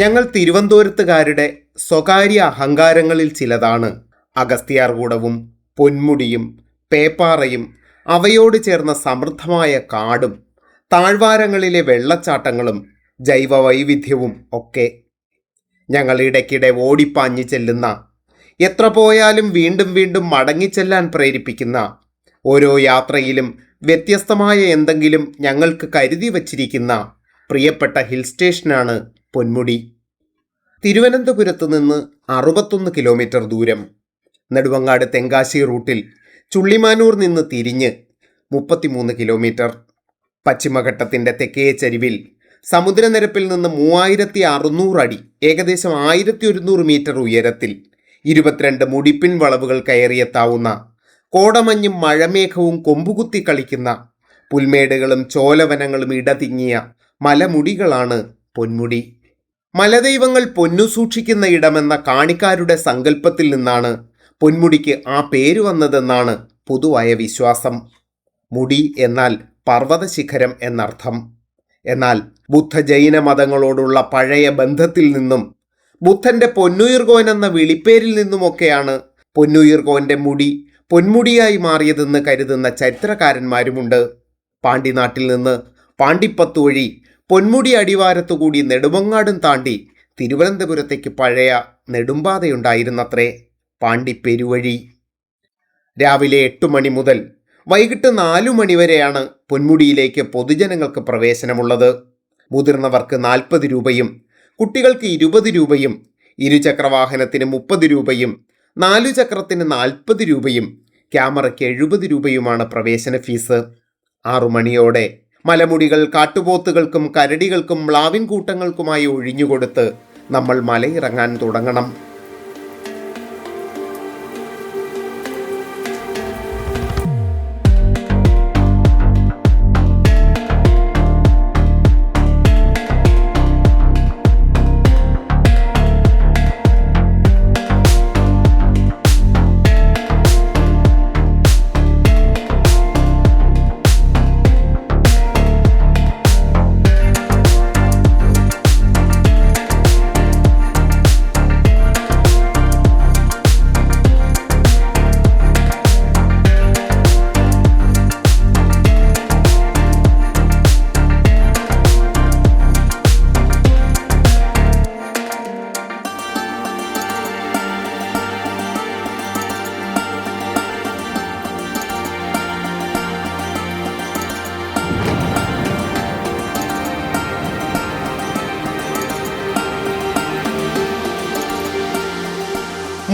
ഞങ്ങൾ തിരുവനന്തപുരത്തുകാരുടെ സ്വകാര്യ അഹങ്കാരങ്ങളിൽ ചിലതാണ് അഗസ്ത്യാർകൂടവും പൊന്മുടിയും പേപ്പാറയും അവയോട് ചേർന്ന സമൃദ്ധമായ കാടും താഴ്വാരങ്ങളിലെ വെള്ളച്ചാട്ടങ്ങളും ജൈവ വൈവിധ്യവും ഒക്കെ. ഞങ്ങൾ ഇടയ്ക്കിടെ ഓടിപ്പാഞ്ഞു ചെല്ലുന്ന, എത്ര പോയാലും വീണ്ടും വീണ്ടും മടങ്ങിച്ചെല്ലാൻ പ്രേരിപ്പിക്കുന്ന, ഓരോ യാത്രയിലും വ്യത്യസ്തമായ എന്തെങ്കിലും ഞങ്ങൾക്ക് കരുതി വച്ചിരിക്കുന്ന പ്രിയപ്പെട്ട ഹിൽ സ്റ്റേഷനാണ് പൊന്മുടി. തിരുവനന്തപുരത്ത് നിന്ന് 61 കിലോമീറ്റർ ദൂരം, നെടുമങ്ങാട് തെങ്കാശി റൂട്ടിൽ ചുള്ളിമാനൂർ നിന്ന് തിരിഞ്ഞ് 33 കിലോമീറ്റർ. പശ്ചിമഘട്ടത്തിൻ്റെ തെക്കേ ചരിവിൽ സമുദ്രനിരപ്പിൽ നിന്ന് 3600 അടി, ഏകദേശം 1100 മീറ്റർ ഉയരത്തിൽ 22 മുടിപ്പിൻ വളവുകൾ കയറിയെത്താവുന്ന, കോടമഞ്ഞും മഴമേഘവും കൊമ്പുകുത്തി കളിക്കുന്ന, പുൽമേടുകളും ചോലവനങ്ങളും ഇടതിങ്ങിയ മലമുടികളാണ് പൊന്മുടി. മലദൈവങ്ങൾ പൊന്നു സൂക്ഷിക്കുന്ന ഇടമെന്ന കാണിക്കാരുടെ സങ്കല്പത്തിൽ നിന്നാണ് പൊന്മുടിക്ക് ആ പേര് വന്നതെന്നാണ് പൊതുവായ വിശ്വാസം. മുടി എന്നാൽ പർവ്വതശിഖരം എന്നർത്ഥം. എന്നാൽ ബുദ്ധ ജൈന മതങ്ങളോടുള്ള പഴയ ബന്ധത്തിൽ നിന്നും ബുദ്ധൻ്റെ പൊന്നുയിർകോൻ എന്ന വിളിപ്പേരിൽ നിന്നുമൊക്കെയാണ് പൊന്നുയിർകോൻ്റെ മുടി പൊന്മുടിയായി മാറിയതെന്ന് കരുതുന്ന ചരിത്രകാരന്മാരുമുണ്ട്. പാണ്ടിനാട്ടിൽ നിന്ന് പാണ്ടിപ്പത്ത് വഴി പൊന്മുടി അടിവാരത്തുകൂടി നെടുമങ്ങാടും താണ്ടി തിരുവനന്തപുരത്തേക്ക് പഴയ നെടുമ്പാതയുണ്ടായിരുന്നത്രേ, പാണ്ടിപ്പെരുവഴി. രാവിലെ 8 മണി മുതൽ വൈകിട്ട് 4 മണി വരെയാണ് പൊന്മുടിയിലേക്ക് പൊതുജനങ്ങൾക്ക് പ്രവേശനമുള്ളത്. മുതിർന്നവർക്ക് 40 രൂപയും കുട്ടികൾക്ക് 20 രൂപയും, ഇരുചക്രവാഹനത്തിന് 30 രൂപയും 4 ചക്രത്തിന് 40 രൂപയും ക്യാമറയ്ക്ക് 70 രൂപയുമാണ് പ്രവേശന ഫീസ്. 6 മണിയോടെ മലമുടികൾ കാട്ടുപോത്തുകൾക്കും കരടികൾക്കും മ്ലാവിൻ കൂട്ടങ്ങൾക്കുമായി ഒഴിഞ്ഞുകൊടുത്ത് നമ്മൾ മലയിറങ്ങാൻ തുടങ്ങണം.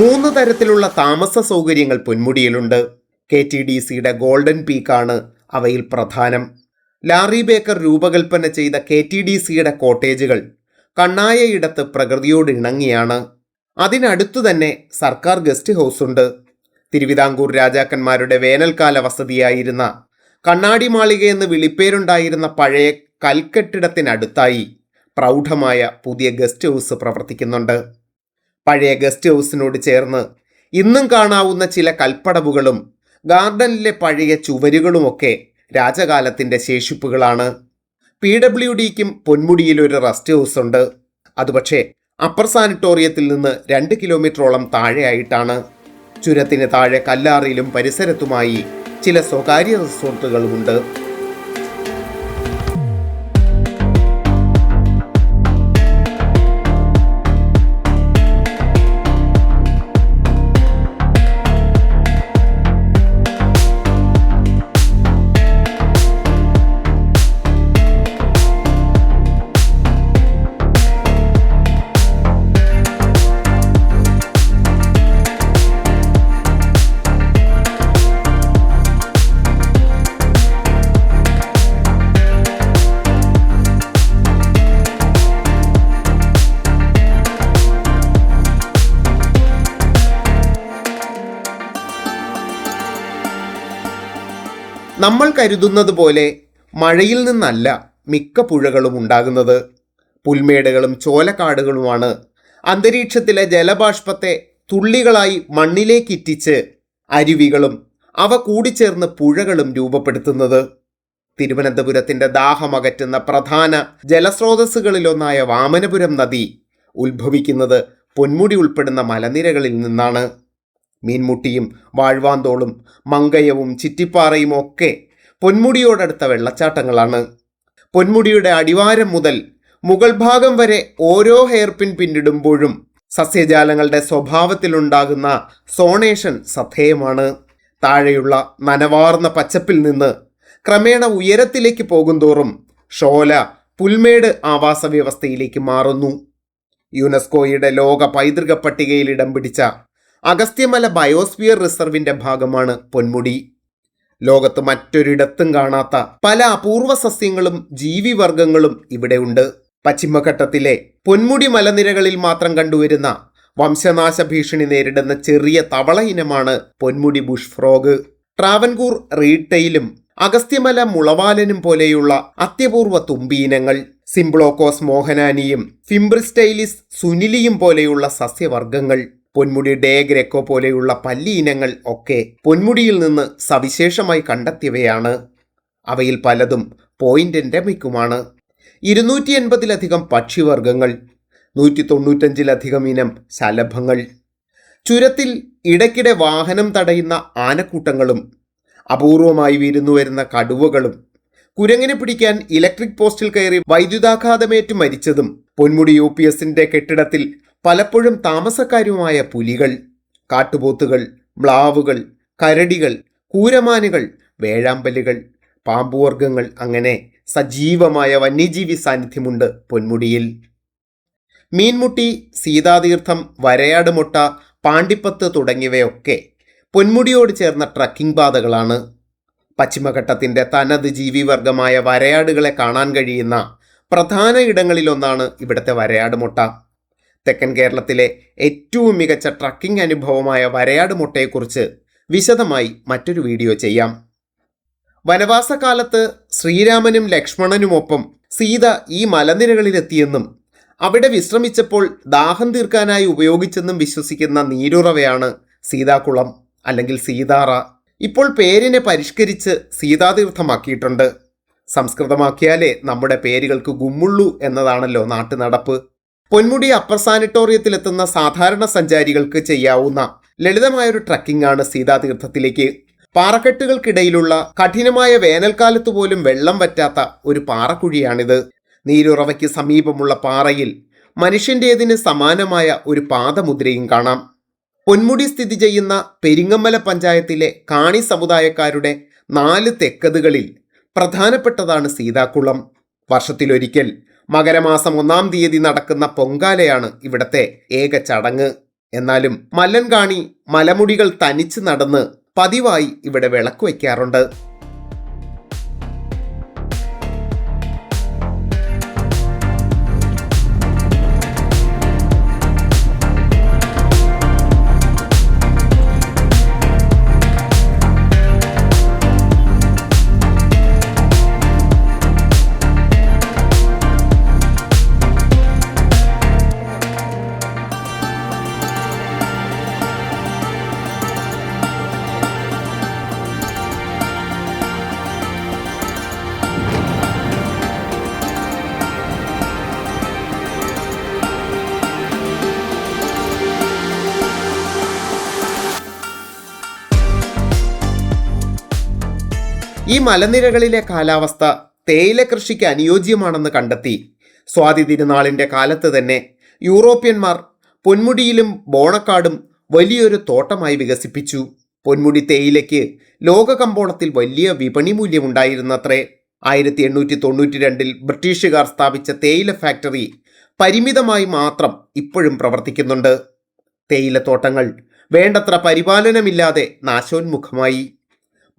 മൂന്ന് തരത്തിലുള്ള താമസ സൗകര്യങ്ങൾ പൊന്മുടിയിലുണ്ട്. KTDCയുടെ ഗോൾഡൻ പീക്കാണ് അവയിൽ പ്രധാനം. ലാറി ബേക്കർ രൂപകൽപ്പന ചെയ്ത KTDCയുടെ കോട്ടേജുകൾ കണ്ണായയിടത്ത് പ്രകൃതിയോട് ഇണങ്ങിയാണ്. അതിനടുത്തു തന്നെ സർക്കാർ ഗസ്റ്റ് ഹൗസ് ഉണ്ട്. തിരുവിതാംകൂർ രാജാക്കന്മാരുടെ വേനൽക്കാല വസതിയായിരുന്ന കണ്ണാടി മാളിക എന്ന് വിളിപ്പേരുണ്ടായിരുന്ന പഴയ കൽക്കെട്ടിടത്തിനടുത്തായി പ്രൗഢമായ പുതിയ ഗസ്റ്റ് ഹൗസ് പ്രവർത്തിക്കുന്നുണ്ട്. പഴയ ഗസ്റ്റ് ഹൗസിനോട് ചേർന്ന് ഇന്നും കാണാവുന്ന ചില കൽപ്പടവുകളും ഗാർഡനിലെ പഴയ ചുവരുകളുമൊക്കെ രാജകാലത്തിൻ്റെ ശേഷിപ്പുകളാണ്. PWDക്കും പൊന്മുടിയിലൊരു റെസ്റ്റ് ഹൗസ് ഉണ്ട്. അതുപക്ഷേ അപ്പർ സാനിറ്റോറിയത്തിൽ നിന്ന് 2 കിലോമീറ്ററോളം താഴെയായിട്ടാണ്. ചുരത്തിന് താഴെ കല്ലാറിലും പരിസരത്തുമായി ചില സ്വകാര്യ റിസോർട്ടുകളുമുണ്ട്. നമ്മൾ കരുതുന്നത് പോലെ മഴയിൽ നിന്നല്ല മിക്ക പുഴകളും ഉണ്ടാകുന്നത്. പുൽമേടുകളും ചോലക്കാടുകളുമാണ് അന്തരീക്ഷത്തിലെ ജലബാഷ്പത്തെ തുള്ളികളായി മണ്ണിലേക്കിറ്റിച്ച് അരുവികളും അവ കൂടിച്ചേർന്ന് പുഴകളും രൂപപ്പെടുത്തുന്നത്. തിരുവനന്തപുരത്തിൻ്റെ ദാഹമകറ്റുന്ന പ്രധാന ജലസ്രോതസ്സുകളിലൊന്നായ വാമനപുരം നദി ഉത്ഭവിക്കുന്നത് പൊന്മുടി ഉൾപ്പെടുന്ന മലനിരകളിൽ നിന്നാണ്. മീൻമുട്ടിയും വാഴ്വാന്തോളും മങ്കയവും ചിറ്റിപ്പാറയും ഒക്കെ പൊന്മുടിയോടടുത്ത വെള്ളച്ചാട്ടങ്ങളാണ്. പൊന്മുടിയുടെ അടിവാരം മുതൽ മുകൾ ഭാഗം വരെ ഓരോ ഹെയർപിൻ പിന്നിടുമ്പോഴും സസ്യജാലങ്ങളുടെ സ്വഭാവത്തിലുണ്ടാകുന്ന സോണേഷൻ ശ്രദ്ധേയമാണ്. താഴെയുള്ള നനവാർന്ന പച്ചപ്പിൽ നിന്ന് ക്രമേണ ഉയരത്തിലേക്ക് പോകുന്തോറും ഷോല പുൽമേട് ആവാസ വ്യവസ്ഥയിലേക്ക് മാറുന്നു. യുനെസ്കോയുടെ ലോക പൈതൃക പട്ടികയിൽ ഇടം പിടിച്ച അഗസ്ത്യമല ബയോസ്ഫിയർ റിസർവിന്റെ ഭാഗമാണ് പൊന്മുടി. ലോകത്ത് മറ്റൊരിടത്തും കാണാത്ത പല അപൂർവ സസ്യങ്ങളും ജീവിവർഗങ്ങളും ഇവിടെയുണ്ട്. പശ്ചിമഘട്ടത്തിലെ പൊന്മുടി മലനിരകളിൽ മാത്രം കണ്ടുവരുന്ന വംശനാശ ഭീഷണി നേരിടുന്ന ചെറിയ തവള ഇനമാണ് പൊന്മുടി ബുഷ് ഫ്രോഗ്. ട്രാവൻകൂർ റീഡ്ടെയിലും അഗസ്ത്യമല മുളവാലനും പോലെയുള്ള അത്യപൂർവ തുമ്പിയിനങ്ങൾ, സിംബ്ലോക്കോസ് മോഹനാനിയും ഫിംബ്രിസ്റ്റൈലിസ് സുനിലിയും പോലെയുള്ള സസ്യവർഗ്ഗങ്ങൾ, പൊന്മുടി ഡേ ഗ്രെക്കോ പോലെയുള്ള പല്ലി ഇനങ്ങൾ ഒക്കെ പൊന്മുടിയിൽ നിന്ന് സവിശേഷമായി കണ്ടെത്തിയവയാണ്. അവയിൽ പലതും പോയിന്റ് എൻഡമിക്കുമാണ്. 280-ലധികം പക്ഷിവർഗങ്ങൾ, 195-ലധികം ഇനം ശലഭങ്ങൾ, ചുരത്തിൽ ഇടയ്ക്കിടെ വാഹനം തടയുന്ന ആനക്കൂട്ടങ്ങളും, അപൂർവമായി വിരുന്നുവരുന്ന കടുവകളും, കുരങ്ങിനെ പിടിക്കാൻ ഇലക്ട്രിക് പോസ്റ്റിൽ കയറി വൈദ്യുതാഘാതമേറ്റ് മരിച്ചതും, പൊന്മുടി UPSന്റെ കെട്ടിടത്തിൽ പലപ്പോഴും താമസക്കാരുമായ പുലികൾ, കാട്ടുപോത്തുകൾ, മ്ലാവുകൾ, കരടികൾ, കൂരമാനുകൾ, വേഴാമ്പലുകൾ, പാമ്പുവർഗ്ഗങ്ങൾ, അങ്ങനെ സജീവമായ വന്യജീവി സാന്നിധ്യമുണ്ട് പൊന്മുടിയിൽ. മീൻമുട്ടി, സീതാതീർത്ഥം, വരയാട് മുട്ട, പാണ്ടിപ്പത്ത് തുടങ്ങിയവയൊക്കെ പൊന്മുടിയോട് ചേർന്ന ട്രക്കിംഗ് പാതകളാണ്. പശ്ചിമഘട്ടത്തിൻ്റെ തനത് ജീവിവർഗമായ വരയാടുകളെ കാണാൻ കഴിയുന്ന പ്രധാന ഇടങ്ങളിലൊന്നാണ് ഇവിടുത്തെ വരയാട് മുട്ട. തെക്കൻ കേരളത്തിലെ ഏറ്റവും മികച്ച ട്രക്കിംഗ് അനുഭവമായ വരയാട് മുട്ടയെക്കുറിച്ച് വിശദമായി മറ്റൊരു വീഡിയോ ചെയ്യാം. വനവാസകാലത്ത് ശ്രീരാമനും ലക്ഷ്മണനുമൊപ്പം സീത ഈ മലനിരകളിലെത്തിയെന്നും അവിടെ വിശ്രമിച്ചപ്പോൾ ദാഹം തീർക്കാനായി ഉപയോഗിച്ചെന്നും വിശ്വസിക്കുന്ന നീരുറവയാണ് സീതാകുളം അല്ലെങ്കിൽ സീതാറ. ഇപ്പോൾ പേരിനെ പരിഷ്കരിച്ച് സീതാതീർത്ഥമാക്കിയിട്ടുണ്ട്. സംസ്കൃതമാക്കിയാലേ നമ്മുടെ പേരുകൾക്ക് ഗുമ്മുള്ളൂ എന്നതാണല്ലോ നാട്ടുനടപ്പ്. പൊന്മുടി അപ്പർ സാനിറ്റോറിയത്തിലെത്തുന്ന സാധാരണ സഞ്ചാരികൾക്ക് ചെയ്യാവുന്ന ലളിതമായൊരു ട്രക്കിംഗ് ആണ് സീതാതീർത്ഥത്തിലേക്ക്. പാറക്കെട്ടുകൾക്കിടയിലുള്ള കഠിനമായ വേനൽക്കാലത്ത് പോലും വെള്ളം വറ്റാത്ത ഒരു പാറക്കുഴിയാണിത്. നീരുറവയ്ക്ക് സമീപമുള്ള പാറയിൽ മനുഷ്യൻ്റേതിന് സമാനമായ ഒരു പാദമുദ്രയും കാണാം. പൊന്മുടി സ്ഥിതി ചെയ്യുന്ന പെരിങ്ങമല പഞ്ചായത്തിലെ കാണി സമുദായക്കാരുടെ 4 തെക്കതുകളിൽ പ്രധാനപ്പെട്ടതാണ് സീതാകുളം. വർഷത്തിലൊരിക്കൽ മകരമാസം 1-ാം തീയതി നടക്കുന്ന പൊങ്കാലയാണ് ഇവിടത്തെ ഏക ചടങ്ങ്. എന്നാലും മല്ലൻകാണി മലമുടികൾ തനിച്ച് നടന്ന് പതിവായി ഇവിടെ വിളക്ക് വയ്ക്കാറുണ്ട്. ഈ മലനിരകളിലെ കാലാവസ്ഥ തേയില കൃഷിക്ക് അനുയോജ്യമാണെന്ന് കണ്ടെത്തി സ്വാതി തിരുനാളിൻ്റെ കാലത്ത് തന്നെ യൂറോപ്യന്മാർ പൊന്മുടിയിലും ബോണക്കാടും വലിയൊരു തോട്ടമായി വികസിപ്പിച്ചു. പൊന്മുടി തേയിലയ്ക്ക് ലോക കമ്പോളത്തിൽ വലിയ വിപണി മൂല്യമുണ്ടായിരുന്നത്രേ. 1892 ബ്രിട്ടീഷുകാർ സ്ഥാപിച്ച തേയില ഫാക്ടറി പരിമിതമായി മാത്രം ഇപ്പോഴും പ്രവർത്തിക്കുന്നുണ്ട്. തേയിലത്തോട്ടങ്ങൾ വേണ്ടത്ര പരിപാലനമില്ലാതെ നാശോന്മുഖമായി.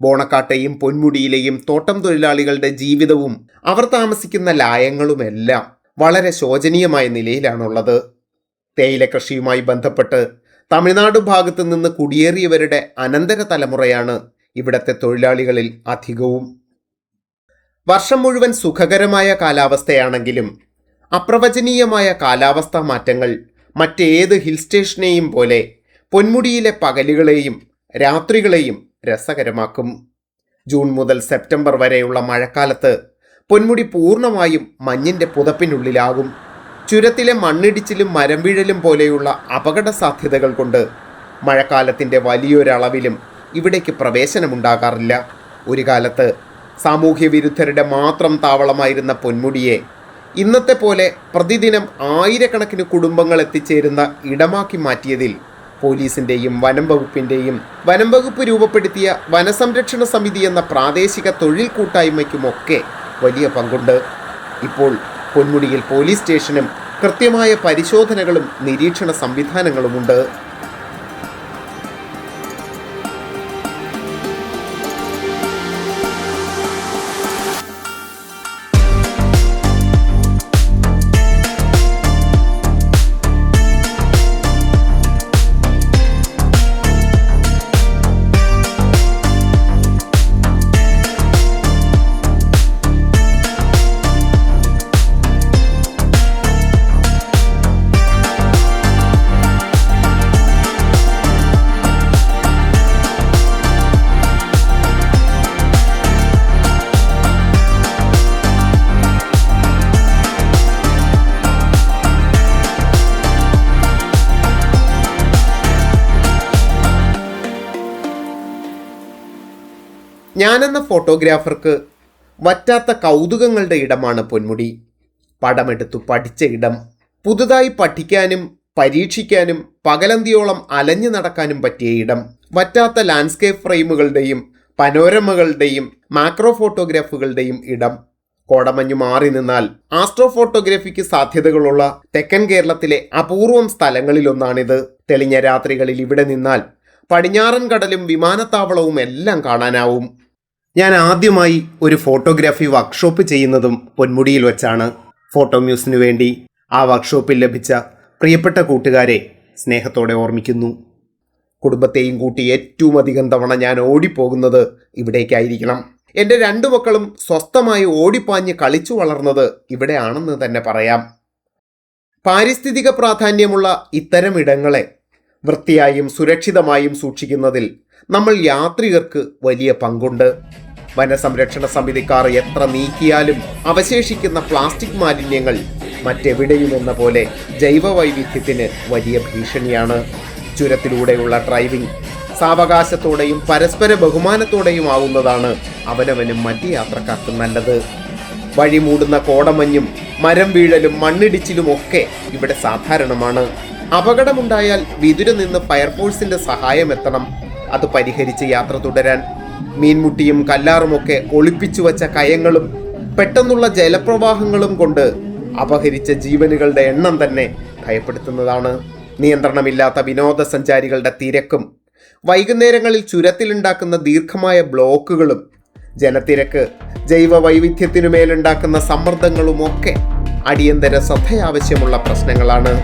ബോണക്കാട്ടെയും പൊന്മുടിയിലെയും തോട്ടം തൊഴിലാളികളുടെ ജീവിതവും അവർ താമസിക്കുന്ന ലായങ്ങളുമെല്ലാം വളരെ ശോചനീയമായ നിലയിലാണുള്ളത്. തേയില കൃഷിയുമായി ബന്ധപ്പെട്ട് തമിഴ്നാട് ഭാഗത്ത് നിന്ന് കുടിയേറിയവരുടെ അനന്തര തലമുറയാണ് ഇവിടത്തെ തൊഴിലാളികളിൽ അധികവും. വർഷം മുഴുവൻ സുഖകരമായ കാലാവസ്ഥയാണെങ്കിലും അപ്രവചനീയമായ കാലാവസ്ഥാ മാറ്റങ്ങൾ മറ്റേത് ഹിൽ സ്റ്റേഷനെയും പോലെ പൊന്മുടിയിലെ പകലുകളെയും രാത്രികളെയും രസകരമാക്കും. ജൂൺ മുതൽ സെപ്റ്റംബർ വരെയുള്ള മഴക്കാലത്ത് പൊന്മുടി പൂർണ്ണമായും മഞ്ഞിൻ്റെ പുതപ്പിനുള്ളിലാകും. ചുരത്തിലെ മണ്ണിടിച്ചിലും മരം വീഴലും പോലെയുള്ള അപകട സാധ്യതകൾ കൊണ്ട് മഴക്കാലത്തിൻ്റെ വലിയൊരളവിലും ഇവിടേക്ക് പ്രവേശനമുണ്ടാകാറില്ല. ഒരു കാലത്ത് സാമൂഹ്യ വിരുദ്ധരുടെ മാത്രം താവളമായിരുന്ന പൊന്മുടിയെ ഇന്നത്തെ പോലെ പ്രതിദിനം ആയിരക്കണക്കിന് കുടുംബങ്ങൾ എത്തിച്ചേരുന്ന ഇടമാക്കി മാറ്റിയതിൽ പോലീസിൻ്റെയും വനം വകുപ്പ് രൂപപ്പെടുത്തിയ വനസംരക്ഷണ സമിതി എന്ന പ്രാദേശിക തൊഴിൽ കൂട്ടായ്മയ്ക്കുമൊക്കെ വലിയ പങ്കുണ്ട്. ഇപ്പോൾ പൊന്മുടിയിൽ പോലീസ് സ്റ്റേഷനും കൃത്യമായ പരിശോധനകളും നിരീക്ഷണ സംവിധാനങ്ങളുമുണ്ട്. ഞാനെന്ന ഫോട്ടോഗ്രാഫർക്ക് വറ്റാത്ത കൗതുകങ്ങളുടെ ഇടമാണ് പൊന്മുടി. പടമെടുത്തു പഠിച്ച ഇടം, പുതുതായി പഠിക്കാനും പരീക്ഷിക്കാനും പകലന്തിയോളം അലഞ്ഞു നടക്കാനും പറ്റിയ ഇടം, വറ്റാത്ത ലാൻഡ്സ്കേപ്പ് ഫ്രെയിമുകളുടെയും പനോരമകളുടെയും മാക്രോ ഫോട്ടോഗ്രാഫുകളുടെയും ഇടം. കോടമഞ്ഞു മാറി നിന്നാൽ ആസ്ട്രോ ഫോട്ടോഗ്രാഫിക്ക് സാധ്യതകളുള്ള തെക്കൻ കേരളത്തിലെ അപൂർവം സ്ഥലങ്ങളിലൊന്നാണിത്. തെളിഞ്ഞ രാത്രികളിൽ ഇവിടെ നിന്നാൽ പടിഞ്ഞാറൻ കടലും വിമാനത്താവളവും എല്ലാം കാണാനാവും. ഞാൻ ആദ്യമായി ഒരു ഫോട്ടോഗ്രാഫി വർക്ക്ഷോപ്പ് ചെയ്യുന്നതും പൊന്മുടിയിൽ വെച്ചാണ്. ഫോട്ടോ മ്യൂസിനു വേണ്ടി ആ വർക്ക്ഷോപ്പിൽ ലഭിച്ച പ്രിയപ്പെട്ട കൂട്ടുകാരെ സ്നേഹത്തോടെ ഓർമ്മിക്കുന്നു. കുടുംബത്തെയും കൂട്ടി ഏറ്റവും അധികം തവണ ഞാൻ ഓടിപ്പോകുന്നത് ഇവിടേക്കായിരിക്കണം. എൻ്റെ 2 മക്കളും സ്വസ്ഥമായി ഓടിപ്പാഞ്ഞ് കളിച്ചു വളർന്നത് ഇവിടെയാണെന്ന് തന്നെ പറയാം. പാരിസ്ഥിതിക പ്രാധാന്യമുള്ള ഇത്തരം ഇടങ്ങളെ വൃത്തിയായും സുരക്ഷിതമായും സൂക്ഷിക്കുന്നതിൽ നമ്മൾ യാത്രികർക്ക് വലിയ പങ്കുണ്ട്. വനസംരക്ഷണ സമിതിക്കാർ എത്ര നീക്കിയാലും അവശേഷിക്കുന്ന പ്ലാസ്റ്റിക് മാലിന്യങ്ങൾ മറ്റെവിടെയുമെന്ന പോലെ ജൈവവൈവിധ്യത്തിന് വലിയ ഭീഷണിയാണ്. ചുരത്തിലൂടെയുള്ള ഡ്രൈവിംഗ് സാവകാശത്തോടെയും പരസ്പര ബഹുമാനത്തോടെയും ആവുന്നതാണ് അവനവനും മറ്റ് യാത്രക്കാർക്കും നല്ലത്. വഴി മൂടുന്ന കോടമഞ്ഞും മരം വീഴലും മണ്ണിടിച്ചിലും ഒക്കെ ഇവിടെ സാധാരണമാണ്. അപകടമുണ്ടായാൽ വിതുര നിന്ന് ഫയർഫോഴ്സിന്റെ സഹായം എത്തണം. അത് പരിഹരിച്ച് യാത്ര തുടരാൻ മീൻമുട്ടിയും കല്ലാറുമൊക്കെ ഒളിപ്പിച്ചു വച്ച കയങ്ങളും പെട്ടെന്നുള്ള ജലപ്രവാഹങ്ങളും കൊണ്ട് അപഹരിച്ച ജീവനുകളുടെ എണ്ണം തന്നെ ഭയപ്പെടുത്തുന്നതാണ്. നിയന്ത്രണമില്ലാത്ത വിനോദസഞ്ചാരികളുടെ തിരക്കും വൈകുന്നേരങ്ങളിൽ ചുരത്തിലുണ്ടാക്കുന്ന ദീർഘമായ ബ്ലോക്കുകളും ജനത്തിരക്ക് ജൈവ വൈവിധ്യത്തിനുമേലുണ്ടാക്കുന്ന സമ്മർദ്ദങ്ങളുമൊക്കെ അടിയന്തര ശ്രദ്ധയാവശ്യമുള്ള പ്രശ്നങ്ങളാണ്.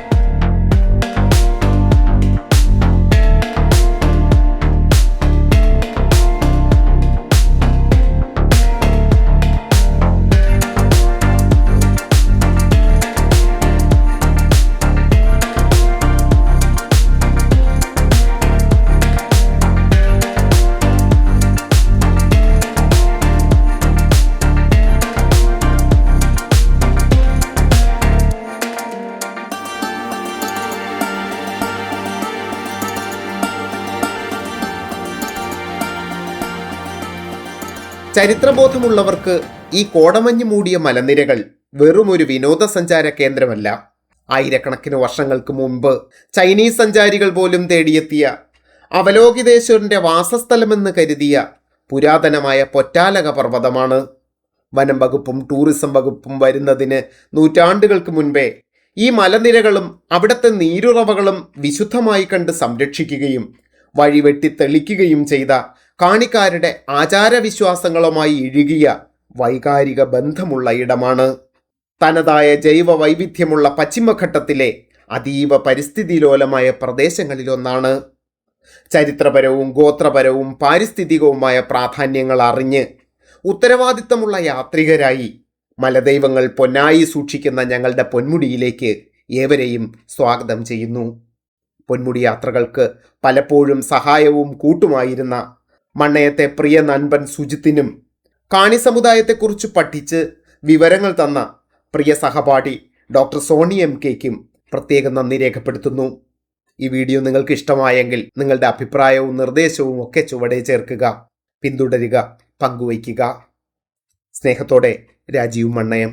ചരിത്രബോധമുള്ളവർക്ക് ഈ കോടമഞ്ഞ് മൂടിയ മലനിരകൾ വെറുമൊരു വിനോദസഞ്ചാര കേന്ദ്രമല്ല. ആയിരക്കണക്കിന് വർഷങ്ങൾക്ക് മുമ്പ് ചൈനീസ് സഞ്ചാരികൾ പോലും തേടിയെത്തിയ അവലോകിതേശ്വരൻ്റെ വാസസ്ഥലമെന്ന് കരുതിയ പുരാതനമായ പൊറ്റാലക പർവ്വതമാണ്. വനം വകുപ്പും ടൂറിസം വകുപ്പും വരുന്നതിന് നൂറ്റാണ്ടുകൾക്ക് മുൻപേ ഈ മലനിരകളും അവിടുത്തെ നീരുറവകളും വിശുദ്ധമായി കണ്ട് സംരക്ഷിക്കുകയും വഴിവെട്ടി തെളിക്കുകയും ചെയ്ത കാണിക്കാരുടെ ആചാരവിശ്വാസങ്ങളുമായി ഇഴുകിയ വൈകാരിക ബന്ധമുള്ള ഇടമാണ്. തനതായ ജൈവ വൈവിധ്യമുള്ള പശ്ചിമഘട്ടത്തിലെ അതീവ പരിസ്ഥിതിലോലമായ പ്രദേശങ്ങളിലൊന്നാണ്. ചരിത്രപരവും ഗോത്രപരവും പാരിസ്ഥിതികവുമായ പ്രാധാന്യങ്ങൾ അറിഞ്ഞ് ഉത്തരവാദിത്തമുള്ള യാത്രികരായി മലദൈവങ്ങൾ പൊന്നായി സൂക്ഷിക്കുന്ന ഞങ്ങളുടെ പൊന്മുടിയിലേക്ക് ഏവരെയും സ്വാഗതം ചെയ്യുന്നു. പൊന്മുടി യാത്രകൾക്ക് പലപ്പോഴും സഹായവും കൂട്ടുമായിരുന്ന മണ്ണയത്തെ പ്രിയ നൻപൻ സുജിത്തിനും കാണി സമുദായത്തെക്കുറിച്ച് പഠിച്ച് വിവരങ്ങൾ തന്ന പ്രിയ സഹപാഠി ഡോക്ടർ സോണി MKയ്ക്കും പ്രത്യേകം നന്ദി രേഖപ്പെടുത്തുന്നു. ഈ വീഡിയോ നിങ്ങൾക്ക് ഇഷ്ടമായെങ്കിൽ നിങ്ങളുടെ അഭിപ്രായവും നിർദ്ദേശവും ഒക്കെ ചുവടെ ചേർക്കുക, പിന്തുടരുക, പങ്കുവയ്ക്കുക. സ്നേഹത്തോടെ രാജീവ് മണ്ണയം.